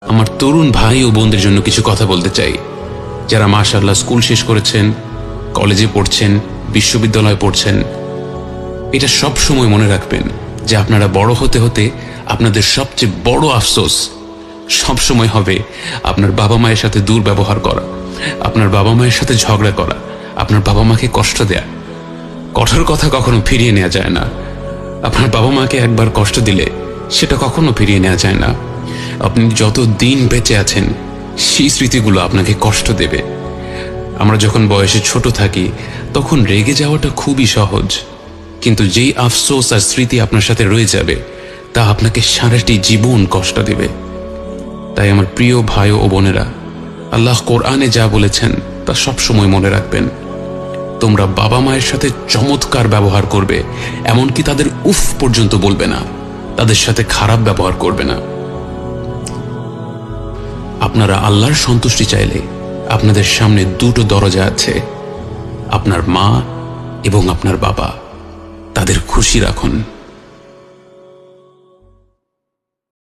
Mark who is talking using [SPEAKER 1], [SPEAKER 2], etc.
[SPEAKER 1] আমার তরুণ ভাই ও বোনদের জন্য কিছু কথা বলতে চাই, যারা মাশাআল্লাহ স্কুল শেষ করেছেন, কলেজে পড়ছেন, বিশ্ববিদ্যালয়ে পড়ছেন। এটা সব সময় মনে রাখবেন যে আপনারা বড় হতে হতে আপনাদের সবচেয়ে বড় আফসোস সব সময় হবে আপনার বাবা মায়ের সাথে দুর্ব্যবহার করা, আপনার বাবা মায়ের সাথে ঝগড়া করা, আপনার বাবা মাকে কষ্ট দেয়া। কঠোর কথা কখনো ফিরিয়ে নেওয়া যায় না। আপনার বাবা মাকে একবার কষ্ট দিলে সেটা কখনো ফিরিয়ে নেওয়া যায় না। আপনি যত দিন বেঁচে আছেন সেই স্মৃতিগুলো আপনাকে কষ্ট দেবে। আমরা যখন বয়সে ছোট থাকি তখন রেগে যাওয়াটা খুবই সহজ, কিন্তু যেই আফসোস আর স্মৃতি আপনার সাথে রয়ে যাবে তা আপনাকে সারাটি জীবন কষ্ট দেবে। তাই আমার প্রিয় ভাই ও বোনেরা, আল্লাহ কোরআনে যা বলেছেন তা সবসময় মনে রাখবেন। তোমরা বাবা মায়ের সাথে চমৎকার ব্যবহার করবে, এমনকি তাদের উফ পর্যন্ত বলবে না, তাদের সাথে খারাপ ব্যবহার করবে না। আপনারা আল্লাহর সন্তুষ্টি চাইলে আপনাদের সামনে দুটো দরজা আছে, আপনার মা এবং আপনার বাবা। তাদের খুশি রাখুন।